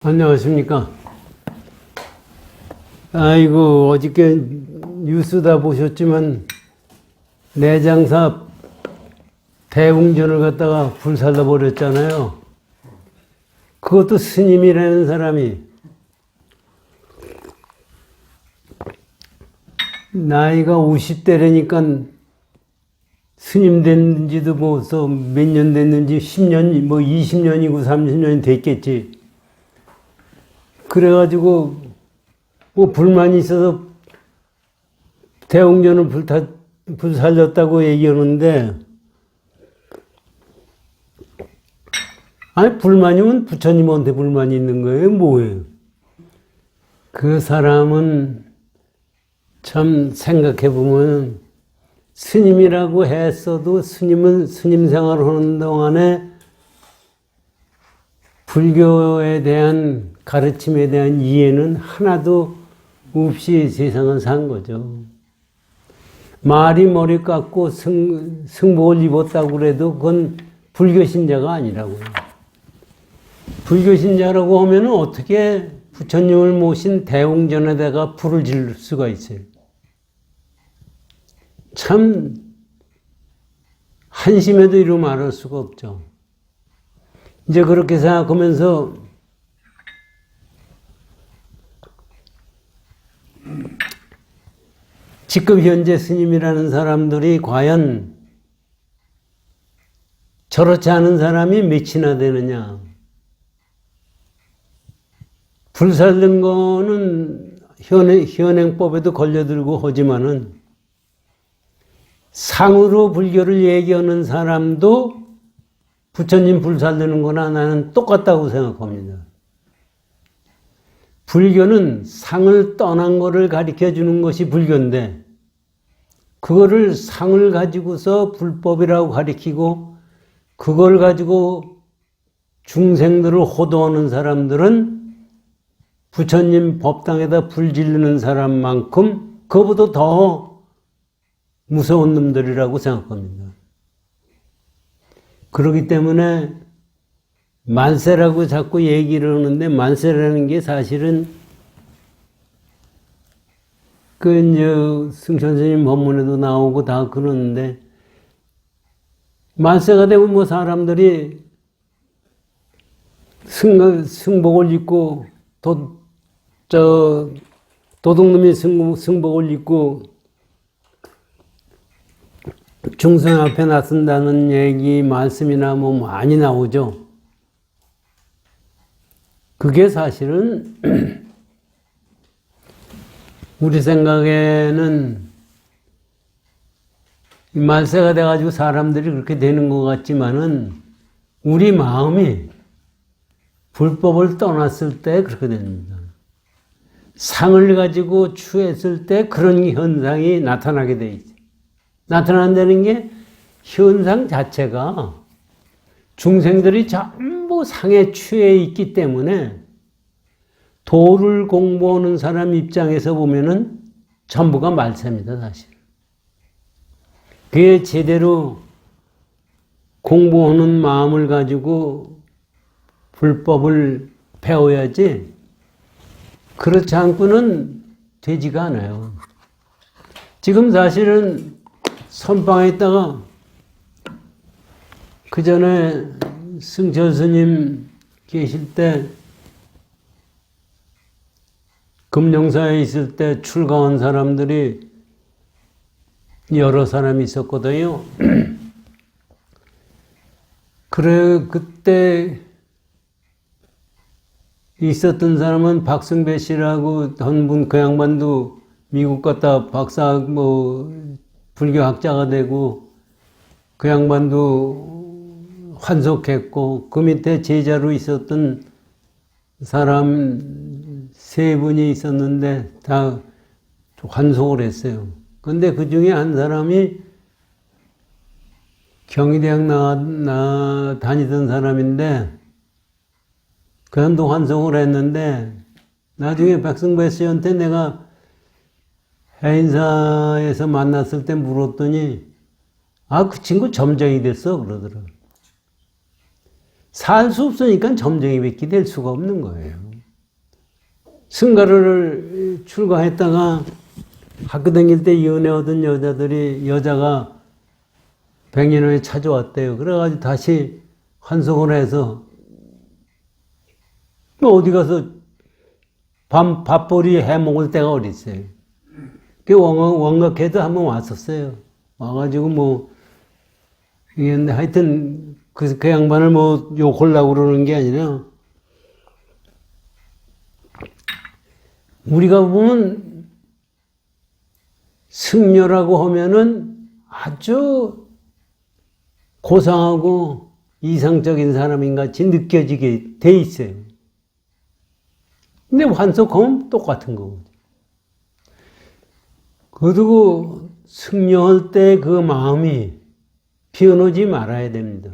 안녕하십니까. 아이고, 어저께 뉴스 다 보셨지만, 내장사 대웅전을 갖다가 불살라 버렸잖아요. 그것도 스님이라는 사람이, 나이가 50대라니까, 스님 됐는지도 벌써 몇 년 됐는지 10년, 20년이고 30년이 됐겠지. 그래가지고, 불만이 있어서 대웅전을 불살렸다고 얘기하는데, 아니, 불만이면 부처님한테 불만이 있는 거예요? 뭐예요? 그 사람은 참 생각해보면, 스님이라고 했어도 스님은 스님 생활을 하는 동안에 불교에 대한 가르침에 대한 이해는 하나도 없이 세상을 산 거죠. 말이 머리 깎고 승복을 입었다고 그래도 그건 불교 신자가 아니라고요. 불교 신자라고 하면 어떻게 부처님을 모신 대웅전에다가 불을 지를 수가 있어요. 참 한심해도 이루 말할 수가 없죠. 이제 그렇게 생각하면서 지금 현재 스님이라는 사람들이 과연 저렇지 않은 사람이 몇이나 되느냐. 불살른 거는 현행법에도 걸려들고 하지만은 상으로 불교를 얘기하는 사람도 부처님 불살르는 거나 나는 똑같다고 생각합니다. 불교는 상을 떠난 거를 가르쳐 주는 것이 불교인데, 그거를 상을 가지고서 불법이라고 가르치고, 그걸 가지고 중생들을 호도하는 사람들은 부처님 법당에다 불 지르는 사람만큼 그보다 더 무서운 놈들이라고 생각합니다. 그렇기 때문에 만세라고 자꾸 얘기를 하는데, 만세라는 게 사실은 승천 스님 법문에도 나오고 다 그러는데, 만세가 되면 사람들이 승복을 입고 도둑놈이 승복을 입고 중생 앞에 나선다는 얘기, 말씀이나 많이 나오죠. 그게 사실은 우리 생각에는 말세가 돼가지고 사람들이 그렇게 되는 것 같지만은 우리 마음이 불법을 떠났을 때 그렇게 됩니다. 상을 가지고 취했을 때 그런 현상이 나타나게 돼 있어요. 나타난다는 게 현상 자체가 중생들이 전부 상에 취해 있기 때문에 도를 공부하는 사람 입장에서 보면은 전부가 말세입니다, 사실. 그게 제대로 공부하는 마음을 가지고 불법을 배워야지, 그렇지 않고는 되지가 않아요. 지금 사실은 선방에 있다가 그 전에 승천 스님 계실 때, 금룡사에 있을 때 출가한 사람들이 여러 사람이 있었거든요. 그래, 그때 있었던 사람은 박승배 씨라고 한 분, 그 양반도 미국 갔다 박사, 불교학자가 되고, 그 양반도 환속했고, 그 밑에 제자로 있었던 사람 세 분이 있었는데 다 환속을 했어요. 근데 그 중에 한 사람이 경희대학 다니던 사람인데, 그 사람도 환속을 했는데, 나중에 박승배 씨한테 내가 해인사에서 만났을 때 물었더니, 그 친구 점쟁이 됐어, 그러더라고요. 살 수 없으니까 점쟁이밖에 될 수가 없는 거예요. 승가를 출가했다가 학교 다닐 때 연애 얻은 여자가 100년 후에 찾아왔대요. 그래가지고 다시 환송을 해서 어디 가서 밥벌이 해 먹을 때가 어딨어요. 그 원각회도 한번 왔었어요. 와가지고 뭐, 이게 하여튼 그 양반을 뭐 욕하려고 그러는 게 아니라 우리가 보면 승려라고 하면은 아주 고상하고 이상적인 사람인 같이 느껴지게 돼 있어요. 근데 환속하면 똑같은 거거든요. 그리고 승려할 때 그 마음이 피어나지 말아야 됩니다.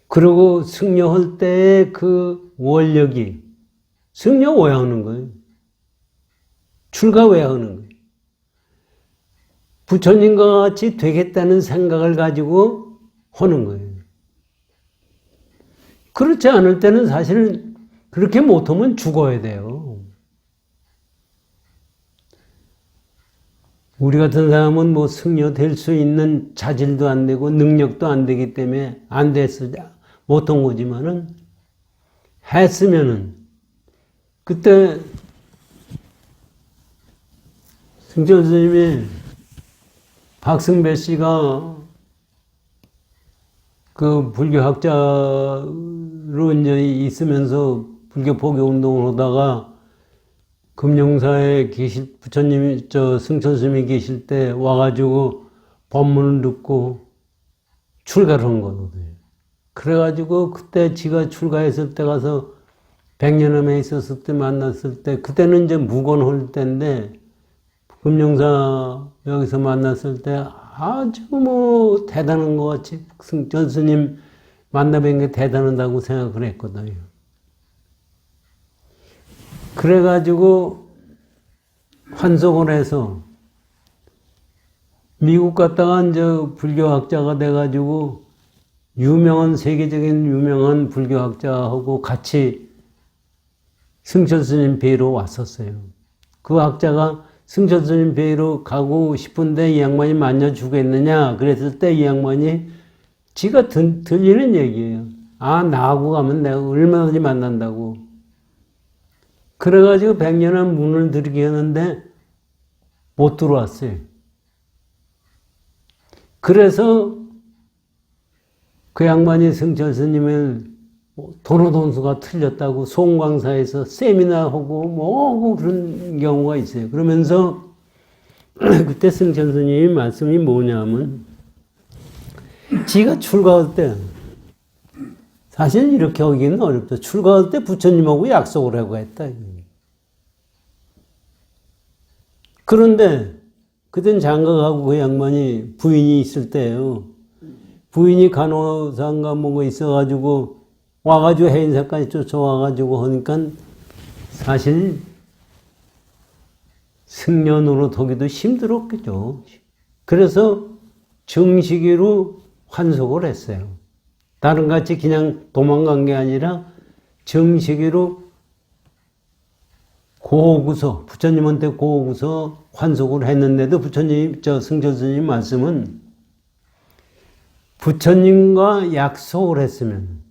그리고 승려할 때의 그 원력이 승려 왜 하는 거예요? 출가 왜 하는 거예요? 부처님과 같이 되겠다는 생각을 가지고 하는 거예요. 그렇지 않을 때는 사실 그렇게 못하면 죽어야 돼요. 우리 같은 사람은 뭐 승려 될 수 있는 자질도 안 되고 능력도 안 되기 때문에 안 됐어 못한 거지만은 했으면은 그때 승천 스님이 박승배 씨가 그 불교학자로 이제 있으면서 불교 포교 운동을 하다가 금룡사에 부처님이, 승천 스님이 계실 때 와가지고 법문을 듣고 출가를 한 거거든요. 그래가지고 그때 지가 출가했을 때 가서 백년암에 있었을 때 만났을 때, 그때는 이제 무건할 때인데, 금룡사 여기서 만났을 때 아주 뭐 대단한 것 같이 승천 스님 만나뵌 게 대단하다고 생각을 했거든요. 그래가지고 환송을 해서 미국 갔다가 이제 불교학자가 돼가지고 세계적인 유명한 불교학자하고 같이 승천 스님 뵈러 왔었어요. 그 학자가 승천 스님 뵈러 가고 싶은데 이 양반이 만나주겠느냐 그랬을 때 이 양반이 지가 들리는 얘기예요. 아, 나하고 가면 내가 얼마든지 만난다고. 그래가지고 100년한 문을 들이게 하는데 못 들어왔어요. 그래서 그 양반이 승천 스님을 도노돈수가 틀렸다고 송광사에서 세미나하고 뭐 그런 경우가 있어요. 그러면서 그때 승천 스님이 말씀이 뭐냐면 지가 출가할 때 사실 이렇게 하기는 어렵다. 출가할 때 부처님하고 약속을 하고 했다. 그런데 그땐 장가가고 그 양반이 부인이 있을 때예요. 부인이 간호사인가 뭐가 있어가지고 와가지고 해인사까지 쫓아와가지고 하니까 사실 승려노로 하기도 힘들었겠죠. 그래서 정식으로 환속을 했어요. 다른 같이 그냥 도망간 게 아니라 정식으로 고구서, 부처님한테 고구서 환속을 했는데도 승천 스님 말씀은 부처님과 약속을 했으면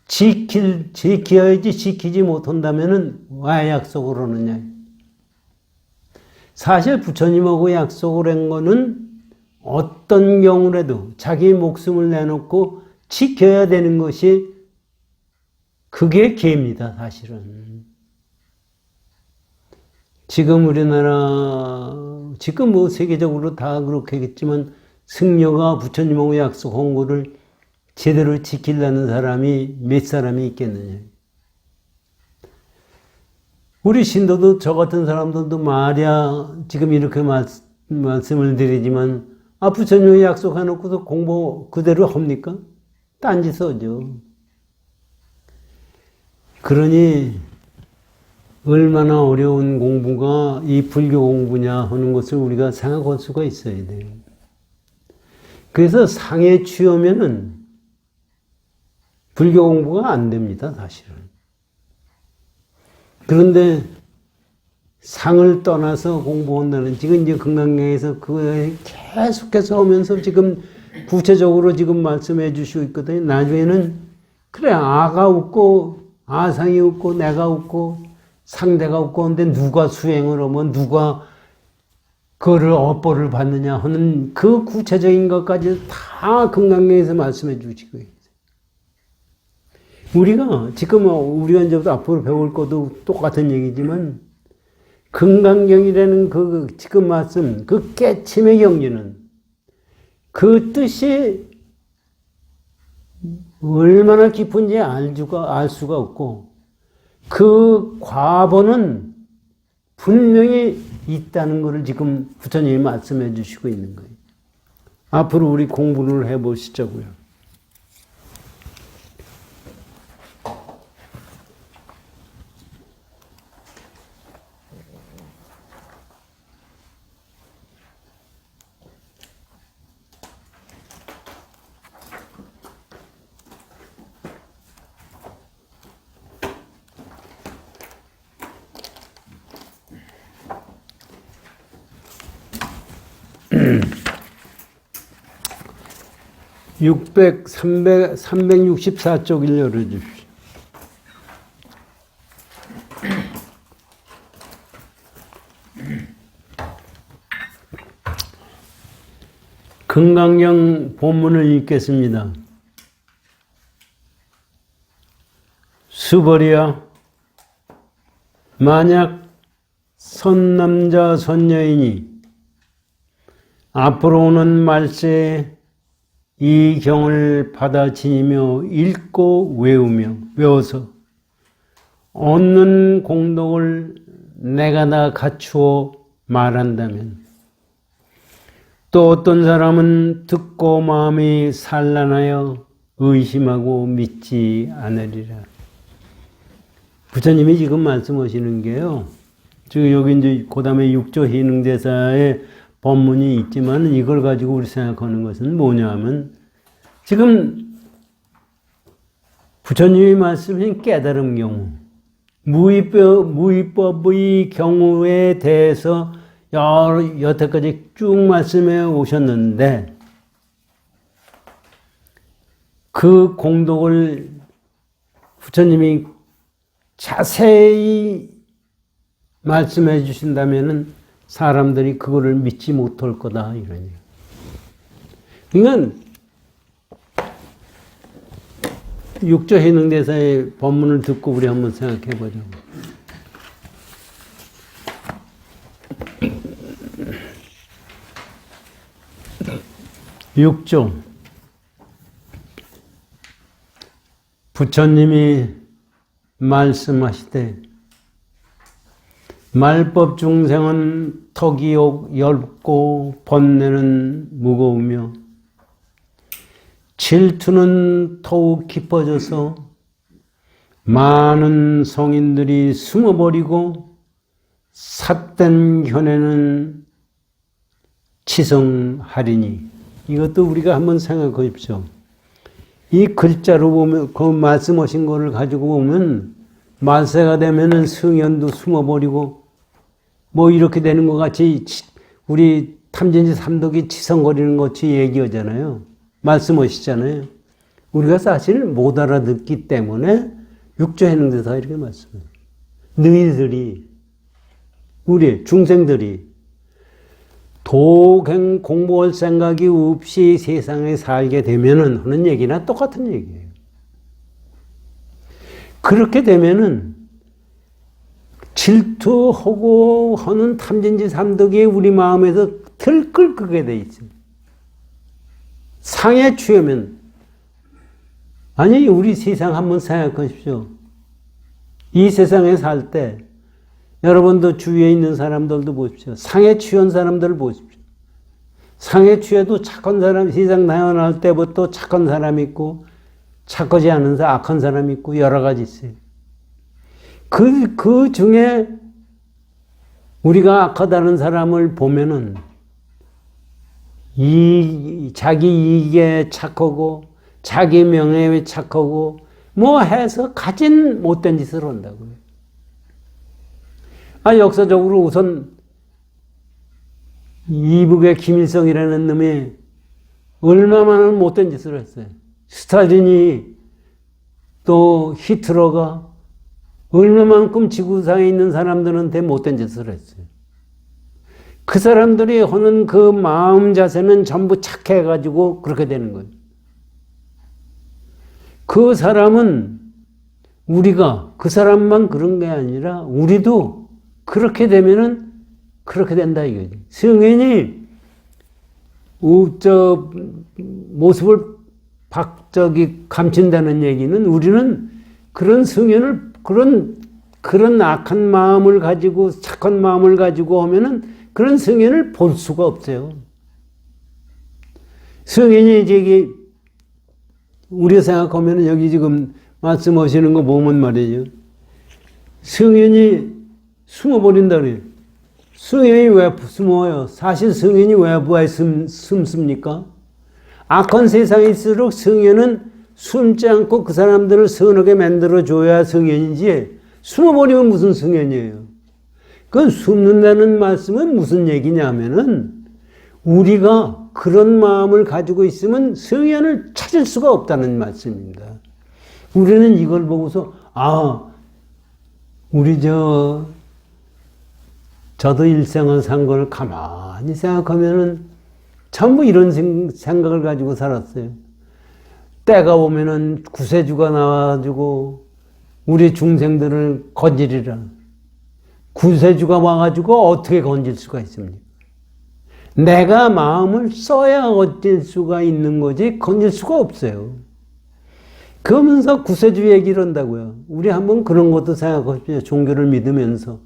지켜야지 지키지 못한다면은 왜 약속을 하느냐. 사실 부처님하고 약속을 한 거는 어떤 경우라도 자기 목숨을 내놓고 지켜야 되는 것이 그게 계입니다, 사실은. 지금 우리나라, 지금 뭐 세계적으로 다 그렇겠지만 승려가 부처님하고 약속한 거를 제대로 지키려는 사람이 몇 사람이 있겠느냐. 우리 신도도 저 같은 사람들도 말이야 지금 이렇게 말씀을 드리지만 부처님이 약속해놓고도 공부 그대로 합니까? 딴짓 하죠. 그러니 얼마나 어려운 공부가 이 불교 공부냐 하는 것을 우리가 생각할 수가 있어야 돼요. 그래서 상에 취하면은 불교 공부가 안 됩니다, 사실은. 그런데 상을 떠나서 공부한다는 지금 이제 금강경에서 그거에 계속해서 오면서 지금 구체적으로 지금 말씀해 주시고 있거든요. 나중에는 그래 아가 웃고 아상이 웃고 내가 웃고 상대가 웃고 하는데 누가 수행을 하면 누가 그거를 업보를 받느냐 하는 그 구체적인 것까지 다 금강경에서 말씀해 주시고 있어요. 우리가 지금 우리가 이제 앞으로 배울 것도 똑같은 얘기지만 금강경이라는 그 지금 말씀 그 깨침의 경지는 그 뜻이 얼마나 깊은지 알 수가 없고 그 과보는 분명히 있다는 것을 지금 부처님이 말씀해 주시고 있는 거예요. 앞으로 우리 공부를 해 보시자고요. 육 364쪽을 열어주십시오. 금강경 본문을 읽겠습니다. 수벌이야, 만약 선남자 선녀이니 앞으로 오는 말세에 이 경을 받아 지니며 읽고 외워서 얻는 공덕을 내가 다 갖추어 말한다면 또 어떤 사람은 듣고 마음이 산란하여 의심하고 믿지 않으리라. 부처님이 지금 말씀하시는 게요. 지금 여기 이제 그 다음에 육조 희능대사의 법문이 있지만 이걸 가지고 우리 생각하는 것은 뭐냐 하면 지금 부처님이 말씀하신 깨달음 경우 무위법의 경우에 대해서 여태까지 쭉 말씀해 오셨는데 그 공덕을 부처님이 자세히 말씀해 주신다면은 사람들이 그거를 믿지 못할 거다 이러니. 그러니까 육조 희능대사의 법문을 듣고 우리 한번 생각해 보죠. 육조 부처님이 말씀하시되 말법 중생은 턱이 얇고 번뇌는 무거우며 질투는 더욱 깊어져서 많은 성인들이 숨어버리고 삿된 견해는 치성하리니. 이것도 우리가 한번 생각해 보십시오. 이 글자로 보면 그 말씀하신 거를 가지고 보면 말세가 되면은 승연도 숨어버리고 뭐 이렇게 되는 것 같이 우리 탐진지 삼독이 치성거리는 것 같이 얘기하잖아요. 말씀하시잖아요. 우리가 사실 못 알아듣기 때문에 육조해능대사 이렇게 말씀해요. 너희들이 우리 중생들이 도갱 공부할 생각이 없이 세상에 살게 되면은 하는 얘기나 똑같은 얘기예요. 그렇게 되면은 질투하고 하는 탐진지 삼독이 우리 마음에서 들끓게 돼 있어요. 상에 취하면 아니 우리 세상 한번 생각하십시오. 이 세상에 살 때 여러분도 주위에 있는 사람들도 보십시오. 상에 취한 사람들을 보십시오. 상에 취해도 착한 사람, 세상 태어날 때부터 착한 사람이 있고 착하지 않은 사람, 악한 사람이 있고 여러 가지 있어요. 그 중에 우리가 악하다는 사람을 보면은 자기 이익에 착하고 자기 명예에 착하고 뭐 해서 가진 못된 짓을 한다고요. 역사적으로 우선 이북의 김일성이라는 놈이 얼마나 못된 짓을 했어요. 스탈린이 또 히틀러가 얼마만큼 지구상에 있는 사람들한테 못된 짓을 했어요. 그 사람들이 하는 그 마음 자세는 전부 착해가지고 그렇게 되는 거예요. 그 사람은 우리가 그 사람만 그런 게 아니라 우리도 그렇게 되면은 그렇게 된다 이거지. 승인이 모습을 감춘다는 얘기는 우리는 그런 승인을 그런 악한 마음을 가지고 착한 마음을 가지고 하면은 그런 승인을 볼 수가 없어요. 승인이 저기 우리가 생각하면은 여기 지금 말씀하시는 거 보면 말이죠. 승인이 숨어버린다 그래요. 승인이 왜 숨어요? 사실 승인이 왜 숨습니까? 악한 세상일수록 승인은 숨지 않고 그 사람들을 선하게 만들어줘야 승인이지 숨어버리면 무슨 승인이에요? 그 숨는다는 말씀은 무슨 얘기냐면은 우리가 그런 마음을 가지고 있으면 승인을 찾을 수가 없다는 말씀입니다. 우리는 이걸 보고서 우리 저도 일생을 산 걸 가만히 생각하면은 전부 이런 생각을 가지고 살았어요. 때가 오면은 구세주가 나와가지고 우리 중생들을 건지리라. 구세주가 와가지고 어떻게 건질 수가 있습니까? 내가 마음을 써야 건질 수가 있는 거지 건질 수가 없어요. 그러면서 구세주 얘기를 한다고요. 우리 한번 그런 것도 생각하십시오. 종교를 믿으면서.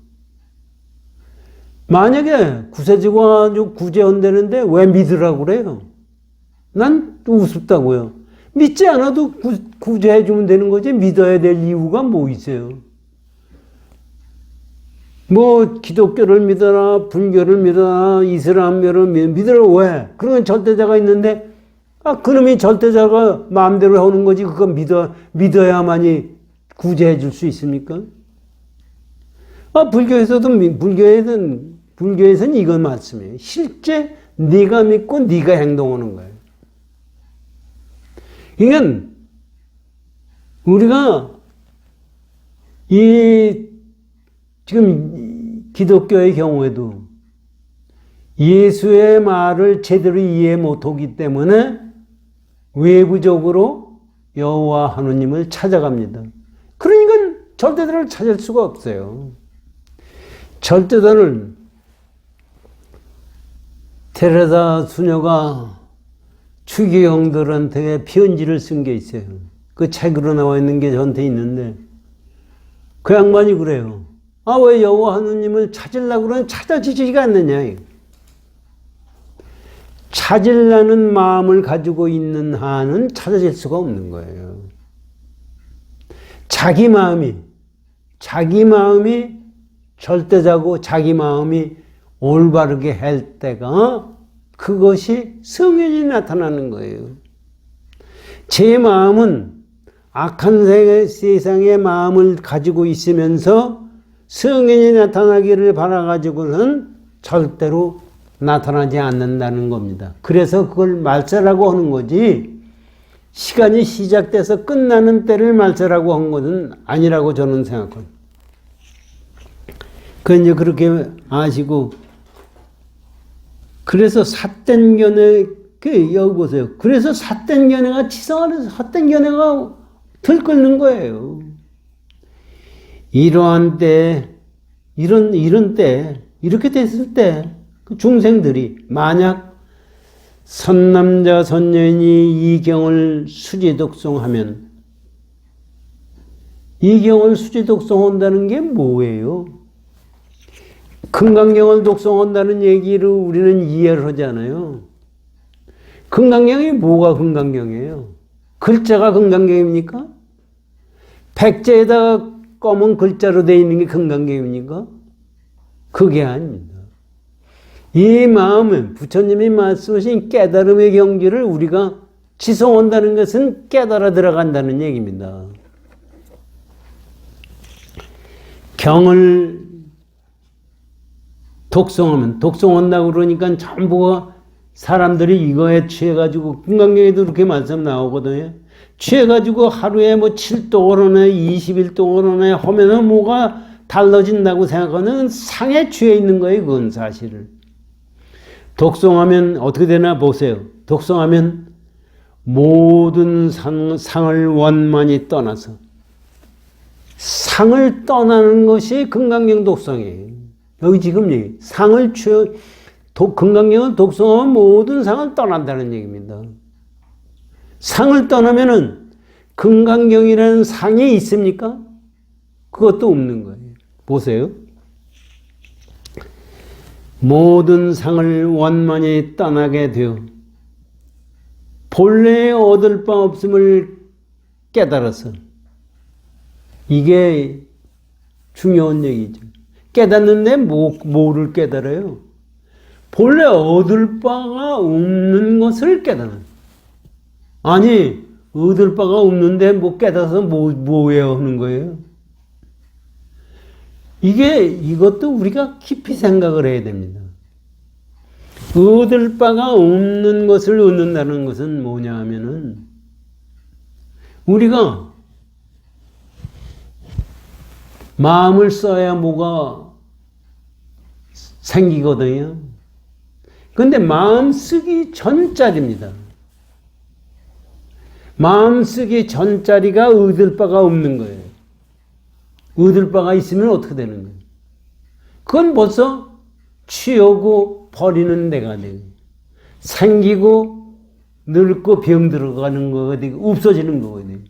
만약에 구세주가 와가지고 구제한다는데 왜 믿으라고 그래요? 난 우습다고요. 믿지 않아도 구제해주면 되는 거지 믿어야 될 이유가 뭐 있어요? 뭐 기독교를 믿어라, 불교를 믿어라, 이슬람교를 믿어라. 왜? 그런 절대자가 있는데 그놈이 절대자가 마음대로 하는 거지 그거 믿어야만이 구제해 줄 수 있습니까? 불교에서는 이건 말씀이에요. 실제 네가 믿고 네가 행동하는 거예요. 그러니까 우리가 지금 기독교의 경우에도 예수의 말을 제대로 이해 못하기 때문에 외부적으로 여호와 하느님을 찾아갑니다. 그러니까 절대자를 찾을 수가 없어요. 절대자는 테레사 수녀가 추기경들한테 편지를 쓴 게 있어요. 그 책으로 나와 있는 게 저한테 있는데 그 양반이 그래요. 왜 여호와 하느님을 찾으려고 그러면 찾아지지가 않느냐. 찾으려는 마음을 가지고 있는 한은 찾아질 수가 없는 거예요. 자기 마음이 절대자고 자기 마음이 올바르게 할 때가 그것이 성현이 나타나는 거예요. 제 마음은 악한 세상의 마음을 가지고 있으면서 성현이 나타나기를 바라가지고는 절대로 나타나지 않는다는 겁니다. 그래서 그걸 말세라고 하는 거지 시간이 시작돼서 끝나는 때를 말세라고 한 것은 아니라고 저는 생각합니다. 이제 그렇게 아시고 그래서 삿된 여기 보세요. 그래서 삿된 견해가 치성하면서 삿된 견해가 들끓는 거예요. 이러한 때, 이런 때, 이렇게 됐을 때, 그 중생들이 만약 선남자, 선녀인이 이경을 수지독송하면, 이경을 수지독송한다는 게 뭐예요? 금강경을 독송한다는 얘기를 우리는 이해를 하잖아요. 금강경이 뭐가 금강경이에요? 글자가 금강경입니까? 백제에다가 검은 글자로 되어 있는 게 금강경입니까? 그게 아닙니다. 이 마음은 부처님이 말씀하신 깨달음의 경지를 우리가 지성한다는 것은 깨달아 들어간다는 얘기입니다. 경을 독성한다고 그러니까 전부가 사람들이 이거에 취해가지고 금강경에도 그렇게 말씀 나오거든요. 취해가지고 하루에 뭐 7도 오르네 21도 오르네 하면은 뭐가 달라진다고 생각하는 상에 취해 있는 거예요. 그건 사실은. 독성하면 어떻게 되나 보세요. 독성하면 모든 상을 원만히 떠나서 상을 떠나는 것이 금강경 독성이에요. 여기 지금 상을 금강경은 독성하면 모든 상을 떠난다는 얘기입니다. 상을 떠나면은 금강경이라는 상이 있습니까? 그것도 없는 거예요. 보세요. 모든 상을 원만히 떠나게 되어 본래에 얻을 바 없음을 깨달아서 이게 중요한 얘기죠. 깨닫는데 뭐를 깨달아요? 본래 얻을 바가 없는 것을 깨달아요. 아니 얻을 바가 없는데 뭐 깨달아서 뭐예요 하는 거예요? 이것도 우리가 깊이 생각을 해야 됩니다. 얻을 바가 없는 것을 얻는다는 것은 뭐냐 하면은 우리가 마음을 써야 뭐가 생기거든요. 근데 마음 쓰기 전자리입니다. 마음 쓰기 전자리가 얻을 바가 없는 거예요. 얻을 바가 있으면 어떻게 되는 거예요? 그건 벌써 취하고 버리는 데가 되고 생기고 늙고 병들어가는 거가 되고 없어지는 거가 되고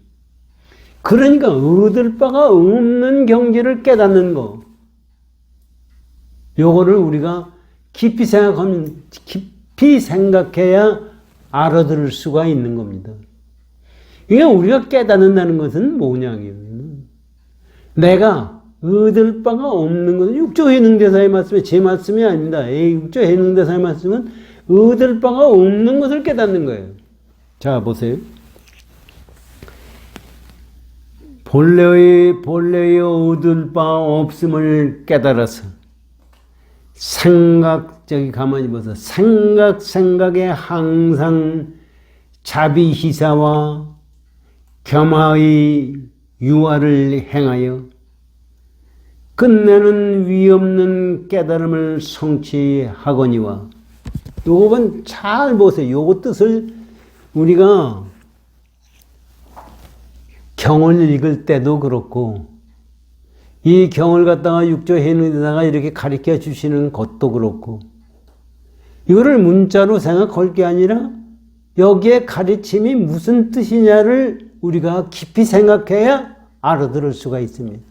그러니까 얻을 바가 없는 경지를 깨닫는 거 요거를 우리가 깊이 생각해야 알아들을 수가 있는 겁니다. 이게 우리가 깨닫는다는 것은 뭐냐면 내가 얻을 바가 없는 것은 육조해능대사의 말씀이 제 말씀이 아닙니다. 육조해능대사의 말씀은 얻을 바가 없는 것을 깨닫는 거예요. 자 보세요. 본래의 얻을 바 없음을 깨달아서 저기 가만히 보세요. 생각에 항상 자비희사와 겸하의 유화를 행하여 끝내는 위없는 깨달음을 성취하거니와 요건 잘 보세요. 요거 뜻을 우리가 경을 읽을 때도 그렇고 이 경을 갖다가 육조해능대사가 이렇게 가르쳐 주시는 것도 그렇고 이거를 문자로 생각할 게 아니라 여기에 가르침이 무슨 뜻이냐를 우리가 깊이 생각해야 알아들을 수가 있습니다.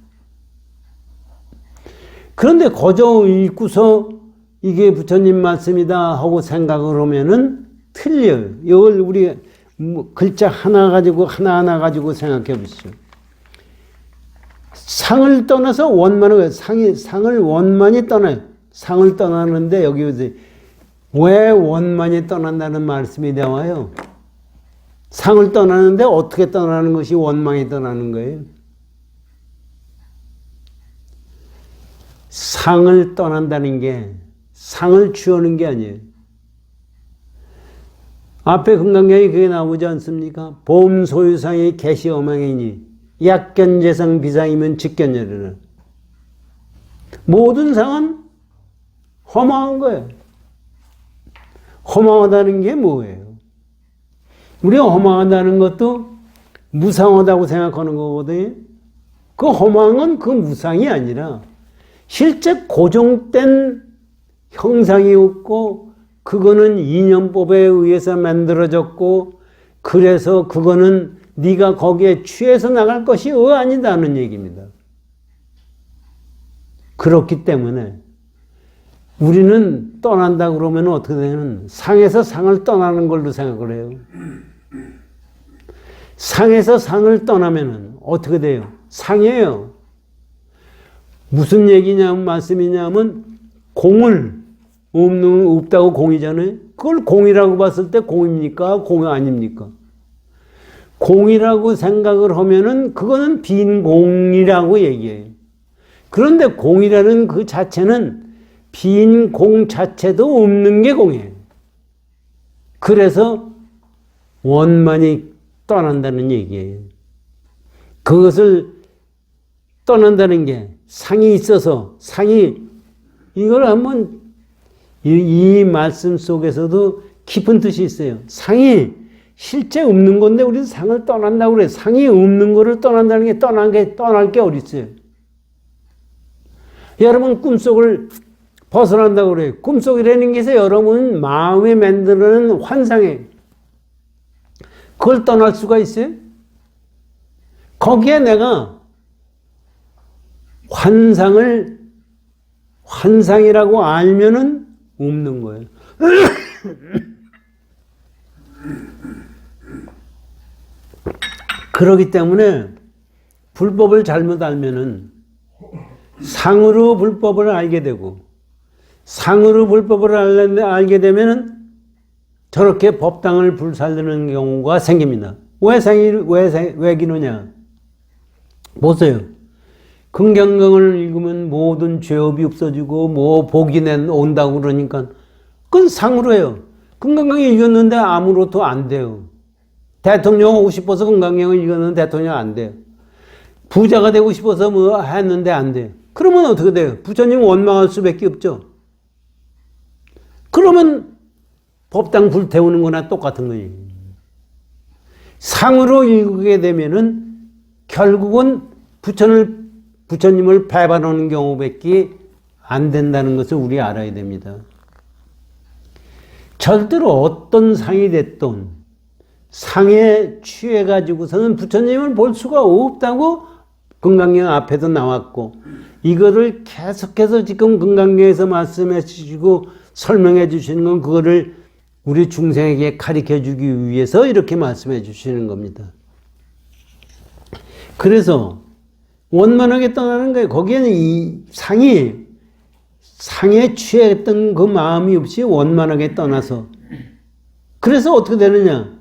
그런데 거저 읽고서 이게 부처님 말씀이다 하고 생각을 하면은 틀려요. 이걸 우리 글자 하나하나 가지고 생각해 보시죠. 상을 떠나서 원만한 상을 원만히 떠나요. 상을 떠나는데 여기 왜 원만히 떠난다는 말씀이 나와요? 상을 떠나는데 어떻게 떠나는 것이 원만히 떠나는 거예요? 상을 떠난다는 게 상을 취하는 게 아니에요. 앞에 금강경에 그게 나오지 않습니까? 보험 소유상의 개시 어망이니 약견재상 비상이면 직견열이라. 모든 상은 허망한 거예요. 허망하다는 게 뭐예요? 우리가 허망하다는 것도 무상하다고 생각하는 거거든요. 그 허망은 그 무상이 아니라 실제 고정된 형상이 없고 그거는 인연법에 의해서 만들어졌고 그래서 그거는 네가 거기에 취해서 나갈 것이 아니다는 얘기입니다. 그렇기 때문에 우리는 떠난다 그러면 어떻게 되는 상에서 상을 떠나는 걸로 생각을 해요. 상에서 상을 떠나면 어떻게 돼요? 상이에요. 무슨 얘기냐면 말씀이냐면 공을 없다고 공이잖아요. 그걸 공이라고 봤을 때 공입니까? 공이 아닙니까? 공이라고 생각을 하면은 그거는 빈 공이라고 얘기해요. 그런데 공이라는 그 자체는 빈 공 자체도 없는 게 공이에요. 그래서 원만이 떠난다는 얘기예요. 그것을 떠난다는 게 상이 있어서 이걸 한번 이 말씀 속에서도 깊은 뜻이 있어요. 상이 실제 없는 건데 우리는 상을 떠난다고 그래요. 상이 없는 거를 떠난다는 게 떠날 게 어디 있어요. 여러분 꿈속을 벗어난다고 그래요. 꿈속이라는 게 여러분 마음에 만드는 환상이에요. 그걸 떠날 수가 있어요? 거기에 내가 환상이라고 알면은 없는 거예요. 그렇기 때문에 불법을 잘못 알면은 상으로 불법을 알게 되고 상으로 불법을 알게 되면은 저렇게 법당을 불살르는 경우가 생깁니다. 왜 기느냐? 보세요. 금강경을 읽으면 모든 죄업이 없어지고 뭐 복이 온다고 그러니까 그건 상으로 해요. 금강경을 읽었는데 아무것도 안 돼요. 대통령 하고 싶어서 금강경을 읽었는데 대통령 안 돼요. 부자가 되고 싶어서 뭐 했는데 안 돼요. 그러면 어떻게 돼요? 부처님 원망할 수밖에 없죠. 그러면 법당 불태우는 거나 똑같은 거예요. 상으로 읽게 되면은 결국은 부처님을 배반하는 경우밖에 안 된다는 것을 우리 알아야 됩니다. 절대로 어떤 상이 됐든 상에 취해가지고서는 부처님을 볼 수가 없다고 금강경 앞에도 나왔고, 이거를 계속해서 지금 금강경에서 말씀해 주시고 설명해 주시는 건 그거를 우리 중생에게 가르쳐 주기 위해서 이렇게 말씀해 주시는 겁니다. 그래서 원만하게 떠나는 거예요. 거기에는 이 상에 취했던 그 마음이 없이 원만하게 떠나서. 그래서 어떻게 되느냐?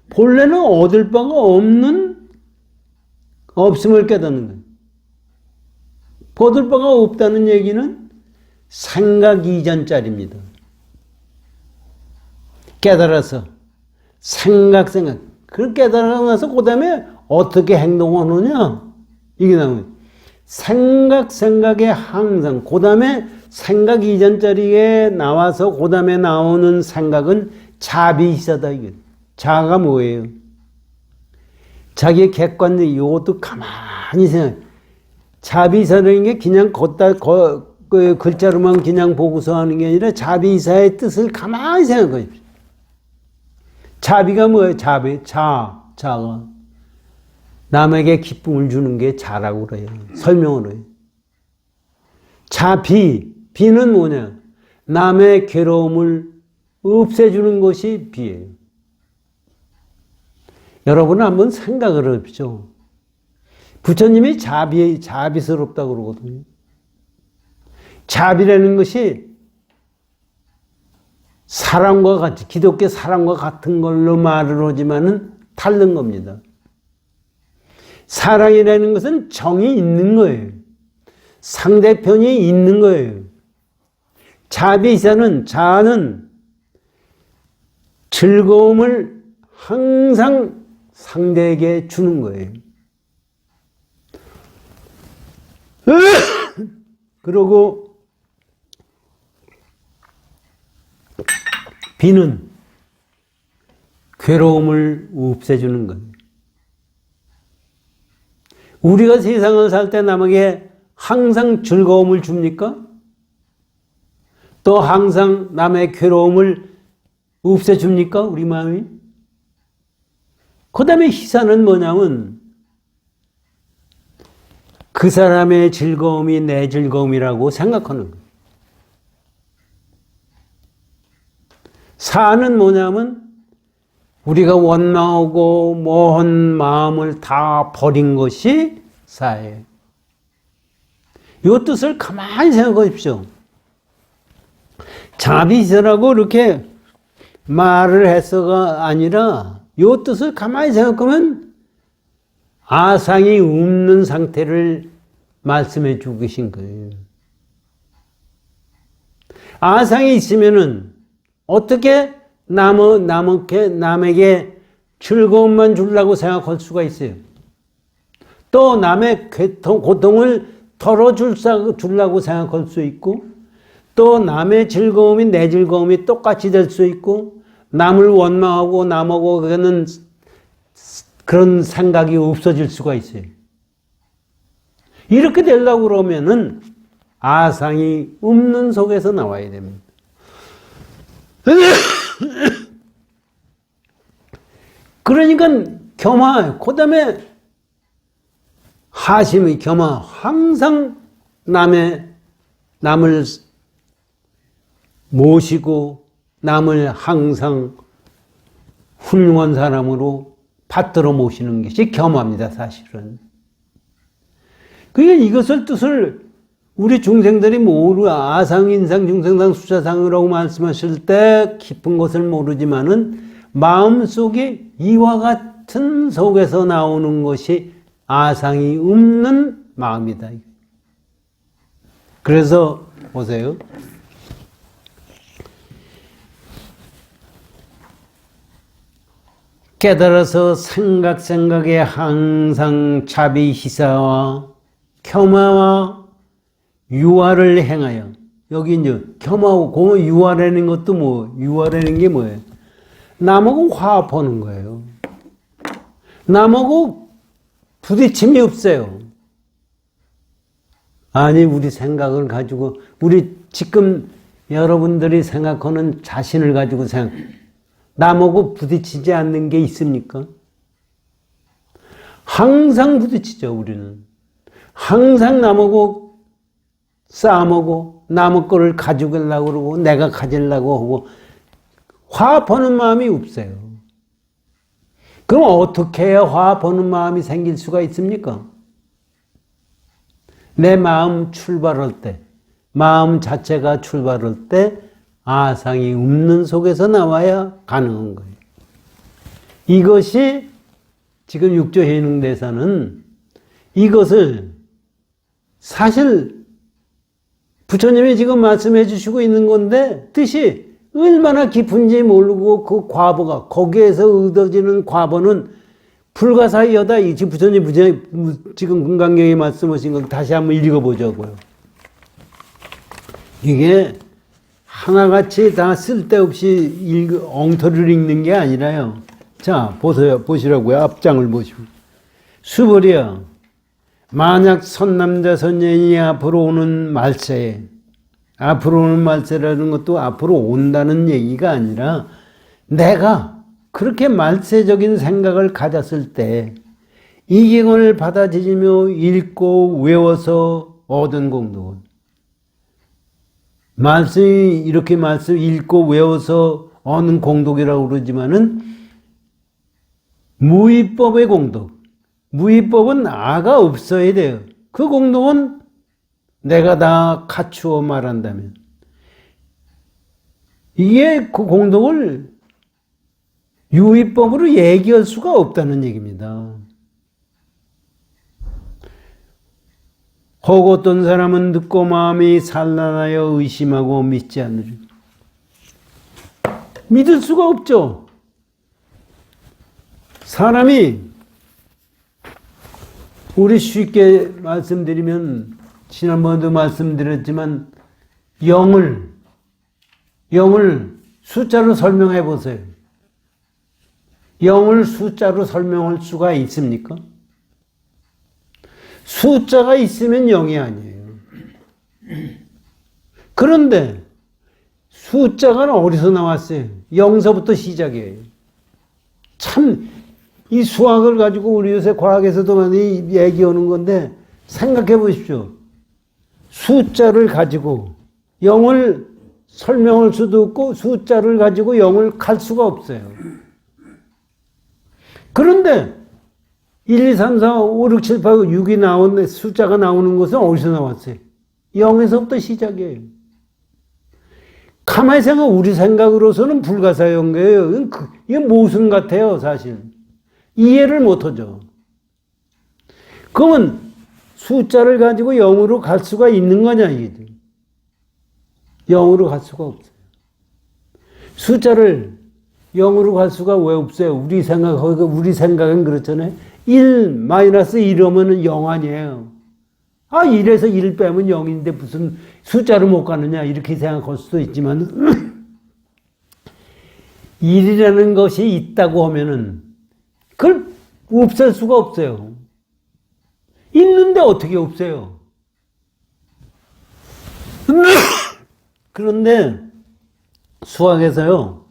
본래는 얻을 바가 없음을 깨닫는 거예요. 얻을 바가 없다는 얘기는 생각 이전짜리입니다. 깨달아서 그걸 깨달아 나서 그 다음에 어떻게 행동하느냐 이게 나오는 생각에 항상 그 다음에 생각 이전짜리에 나와서 그 다음에 나오는 생각은 자비이사다. 이게 자가 뭐예요? 자기의 객관적 이것도 가만히 생각. 자비이사라는 게 그냥 그 글자로만 그냥 보고서 하는 게 아니라 자비이사의 뜻을 가만히 생각하십시오. 자비가 뭐예요? 자가 남에게 기쁨을 주는 게 자라고 그래요. 설명을 해요. 비는 뭐냐? 남의 괴로움을 없애주는 것이 비예요. 여러분은 한번 생각을 해보죠. 부처님이 자비스럽다고 그러거든요. 자비라는 것이 사랑과 같이, 기독교 사랑과 같은 걸로 말을 하지만은 다른 겁니다. 사랑이라는 것은 정이 있는 거예요. 상대편이 있는 거예요. 자는 즐거움을 항상 상대에게 주는 거예요. 그리고 비는 괴로움을 없애주는 거예요. 우리가 세상을 살 때 남에게 항상 즐거움을 줍니까? 또 항상 남의 괴로움을 없애줍니까? 우리 마음이? 그 다음에 희사는 뭐냐면 그 사람의 즐거움이 내 즐거움이라고 생각하는 거예요. 사는 뭐냐면 우리가 원망하고 모한 마음을 다 버린 것이 사예요. 이 뜻을 가만히 생각하십시오. 자비스라고 이렇게 말을 해서가 아니라 이 뜻을 가만히 생각하면 아상이 없는 상태를 말씀해 주고 계신 거예요. 아상이 있으면은 어떻게 남에게 즐거움만 주려고 생각할 수가 있어요. 또 남의 고통을 덜어주려고 생각할 수 있고, 또 남의 즐거움이 내 즐거움이 똑같이 될 수 있고, 남을 원망하고 남하고 그런 생각이 없어질 수가 있어요. 이렇게 되려고 그러면은 아상이 없는 속에서 나와야 됩니다. 그러니까 겸하, 그 다음에 하심의 겸하, 항상 남을 모시고 남을 항상 훌륭한 사람으로 받들어 모시는 것이 겸합니다, 사실은. 그러니까 이것을 뜻을 우리 중생들이 아상, 인상, 중생상, 수자상이라고 말씀하실 때 깊은 것을 모르지만은 마음속에 이와 같은 속에서 나오는 것이 아상이 없는 마음이다. 그래서 보세요. 깨달아서 생각에 항상 자비희사와 겸하와 유화를 행하여, 여기 이제 겸하고 유화라는 것도 유화라는 게 뭐예요? 남하고 화합하는 거예요. 남하고 부딪힘이 없어요. 아니, 우리 생각을 가지고, 우리 지금 여러분들이 생각하는 자신을 가지고 남하고 부딪히지 않는 게 있습니까? 항상 부딪히죠, 우리는. 항상 남하고 싸움하고, 남의 거를 가지려고 그러고, 내가 가지려고 하고, 화합하는 마음이 없어요. 그럼 어떻게 해야 화합하는 마음이 생길 수가 있습니까? 내 마음 출발할 때, 마음 자체가 출발할 때 아상이 없는 속에서 나와야 가능한 거예요. 이것이 지금 육조해능대사는 이것을 사실 부처님이 지금 말씀해 주시고 있는 건데 뜻이 얼마나 깊은지 모르고 그 과보가 거기에서 얻어지는 과보는 불가사의하다. 지금 부처님 지금 금강경에 말씀하신 걸 다시 한번 읽어보자고요. 이게 하나같이 다 쓸데없이 엉터리를 읽는 게 아니라요. 자, 보시라고요. 앞장을 보시고. 수벌이야. 만약 선남자 선녀인이 앞으로 오는 말세에, 앞으로 오는 말세라는 것도 앞으로 온다는 얘기가 아니라 내가 그렇게 말세적인 생각을 가졌을 때 이 경을 받아들이며 읽고 외워서 얻은 공덕은, 말씀이 이렇게 말씀 읽고 외워서 얻는 공덕이라고 그러지만은 무위법의 공덕, 무위법은 나가 없어야 돼요. 그 공덕은 내가 다 갖추어 말한다면 이게 그 공덕을 유위법으로 얘기할 수가 없다는 얘기입니다. 혹 어떤 사람은 듣고 마음이 산란하여 의심하고 믿지 않으리. 믿을 수가 없죠. 사람이, 우리 쉽게 말씀드리면 지난번에도 말씀드렸지만 영을 숫자로 설명해 보세요. 영을 숫자로 설명할 수가 있습니까? 숫자가 있으면 영이 아니에요. 그런데 숫자가 어디서 나왔어요? 영서부터 시작이에요. 참, 이 수학을 가지고 우리 요새 과학에서도 많이 얘기하는 건데 생각해 보십시오. 숫자를 가지고 영을 설명할 수도 없고 숫자를 가지고 영을 갈 수가 없어요. 그런데 1, 2, 3, 4, 5, 6, 7, 8, 6이 나온 숫자가 나오는 것은 어디서 나왔어요? 0에서부터 시작이에요. 가만히 생각, 우리 생각으로서는 불가사의한 거예요. 이게 모순 같아요, 사실. 이해를 못하죠. 그러면 숫자를 가지고 0으로 갈 수가 있는 거냐, 이게. 0으로 갈 수가 없어요. 숫자를 0으로 갈 수가 왜 없어요? 우리 생각은 그렇잖아요. 1 마이너스 1이면 0 아니에요. 1에서 1 빼면 0인데 무슨 숫자를 못 가느냐 이렇게 생각할 수도 있지만 1이라는 것이 있다고 하면은 그걸 없앨 수가 없어요. 있는데 어떻게 없어요? 그런데 수학에서요,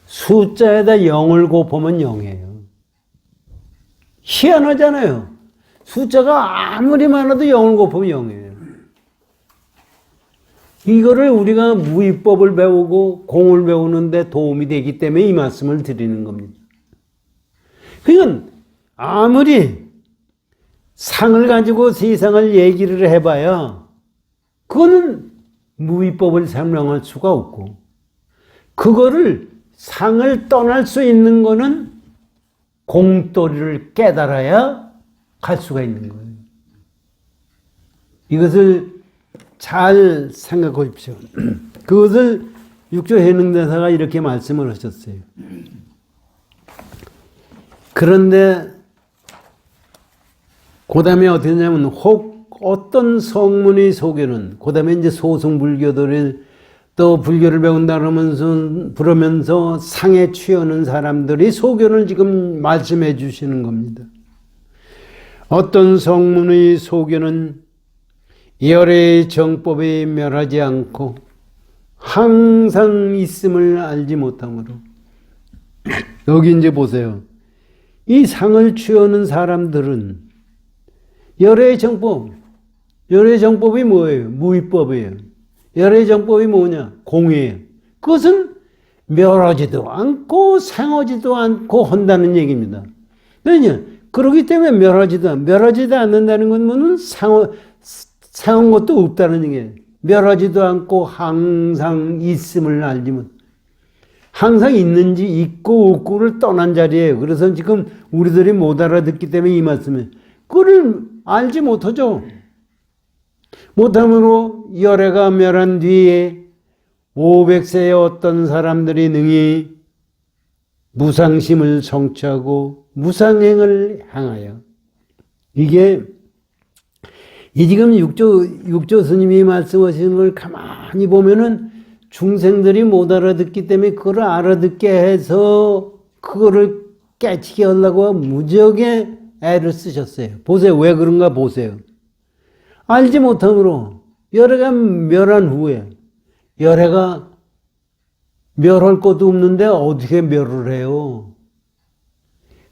숫자에다 0을 곱하면 0이에요. 희한하잖아요. 숫자가 아무리 많아도 0을 곱하면 0이에요. 이거를 우리가 무위법을 배우고 공을 배우는데 도움이 되기 때문에 이 말씀을 드리는 겁니다. 그러니까 아무리 상을 가지고 세상을 얘기를 해봐야 그거는 무위법을 설명할 수가 없고, 그거를 상을 떠날 수 있는 거는 공도리를 깨달아야 갈 수가 있는 거예요. 이것을 잘 생각하십시오. 그것을 육조 해능대사가 이렇게 말씀을 하셨어요. 그런데 그 다음에 어떻게 하냐면, 혹 어떤 성문의 소견은, 그 다음에 이제 소승불교들을 또 불교를 배운다 그러면서 상에 취하는 사람들이 소견을 지금 말씀해 주시는 겁니다. 어떤 성문의 소견은 열의 정법에 멸하지 않고 항상 있음을 알지 못하므로. 여기 이제 보세요. 이 상을 취하는 사람들은 열의 정법이 뭐예요? 무위법이에요. 열의 정법이 뭐냐? 공이에요. 그것은 멸하지도 않고 생하지도 않고 한다는 얘기입니다. 왜냐? 그렇기 때문에 멸하지도 않는다는 건 뭐는 생한 것도 없다는 얘기예요. 멸하지도 않고 항상 있음을 알지 못. 항상 있는지 있고 없고를 떠난 자리예요. 그래서 지금 우리들이 못 알아듣기 때문에 이 말씀에 그걸 알지 못하죠. 못함으로 열애가 멸한 뒤에 500세의 어떤 사람들이 능히 무상심을 성취하고 무상행을 향하여, 이게 이 지금 육조 스님이 말씀하시는 걸 가만히 보면은 중생들이 못 알아듣기 때문에 그걸 알아듣게 해서 그거를 깨치게 하려고 무지하게 애를 쓰셨어요. 보세요. 왜 그런가 보세요. 알지 못함으로 열애가 멸한 후에, 열애가 멸할 것도 없는데 어떻게 멸을 해요?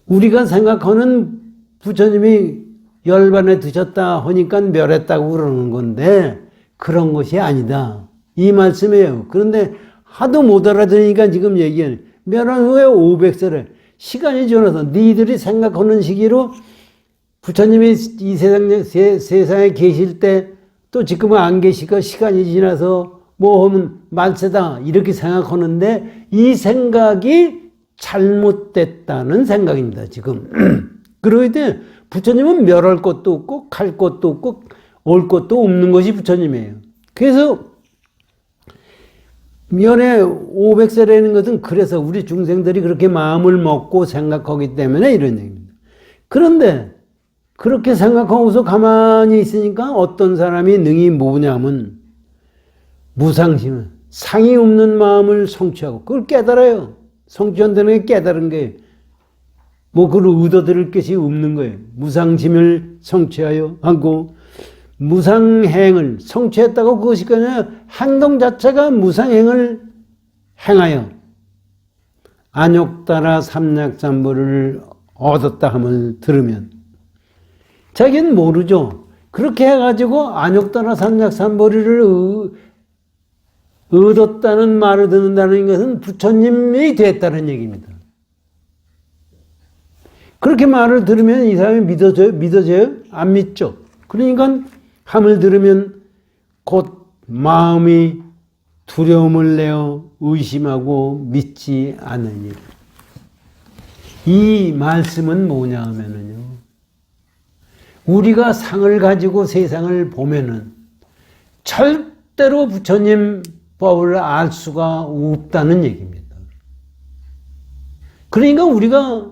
우리가 생각하는 부처님이 열반에 드셨다 하니까 멸했다고 그러는 건데 그런 것이 아니다. 이 말씀이에요. 그런데 하도 못 알아들으니까 지금 얘기하는, 멸한 후에 500세를 시간이 지나서 니들이 생각하는 시기로 부처님이 이 세상에 계실 때 또 지금은 안 계시고 시간이 지나서 뭐 하면 만세다 이렇게 생각하는데 이 생각이 잘못됐다는 생각입니다. 지금. 그러기 때문에 부처님은 멸할 것도 없고 갈 것도 없고 올 것도 없는 것이 부처님이에요. 그래서 면에 500세라는 것은 그래서 우리 중생들이 그렇게 마음을 먹고 생각하기 때문에 이런 얘기입니다. 그런데 그렇게 생각하고서 가만히 있으니까 어떤 사람이 능히 뭐냐면 무상심, 상이 없는 마음을 성취하고 그걸 깨달아요. 성취한다는 게 깨달은 거예요. 뭐 그걸 얻어들을 것이 없는 거예요. 무상심을 성취하여 하고 무상행을 성취했다고 그것이 그냥 행동 자체가 무상행을 행하여 안욕따라 삼약삼보를 얻었다 함을 들으면, 자기는 모르죠. 그렇게 해가지고 안욕따라 삼약삼보리를 얻었다는 말을 듣는다는 것은 부처님이 됐다는 얘기입니다. 그렇게 말을 들으면 이 사람이 믿어져요? 안 믿죠. 그러니까 함을 들으면 곧 마음이 두려움을 내어 의심하고 믿지 않으니. 이 말씀은 뭐냐 하면은요, 우리가 상을 가지고 세상을 보면은 절대로 부처님 법을 알 수가 없다는 얘기입니다. 그러니까 우리가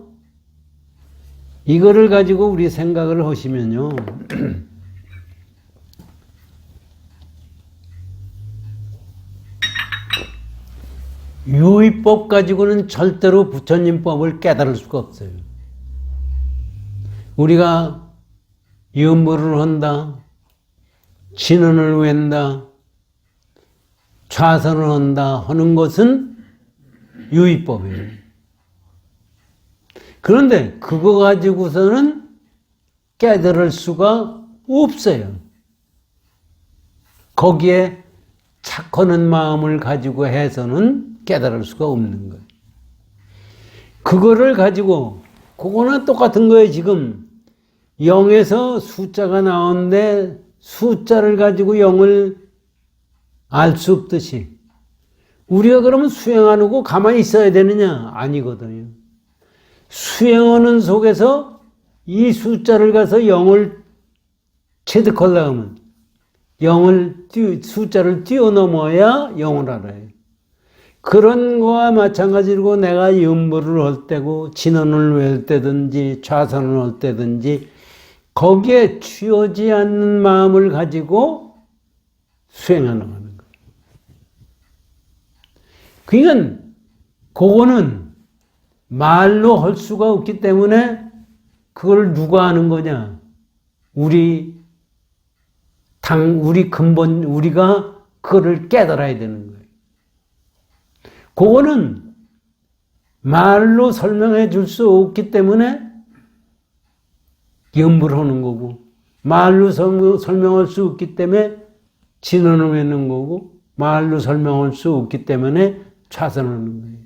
이거를 가지고 우리 생각을 하시면요. 유의법 가지고는 절대로 부처님 법을 깨달을 수가 없어요. 우리가 염불을 한다, 진언을 웬다, 좌선을 한다 하는 것은 유의법이에요. 그런데 그거 가지고서는 깨달을 수가 없어요. 거기에 착하는 마음을 가지고 해서는 깨달을 수가 없는 거예요. 그거를 가지고, 그거는 똑같은 거예요. 지금 0에서 숫자가 나오는데 숫자를 가지고 0을 알 수 없듯이 우리가 그러면 수행 안 하고 가만히 있어야 되느냐? 아니거든요. 수행하는 속에서 이 숫자를 가서 0을 체득하려고 하면 숫자를 뛰어넘어야 0을 알아요. 그런 거와 마찬가지로 내가 염불을 할 때고 진언을 외울 때든지 좌선을 할 때든지 거기에 취하지 않는 마음을 가지고 수행하는 거예요. 그러니까 그거는 말로 할 수가 없기 때문에 그걸 누가 하는 거냐? 우리 근본, 우리가 그거를 깨달아야 되는 거예요. 그거는 말로 설명해 줄 수 없기 때문에 염불을 하는 거고, 말로 설명할 수 없기 때문에 진언을 하는 거고, 말로 설명할 수 없기 때문에 좌선을 하는 거예요.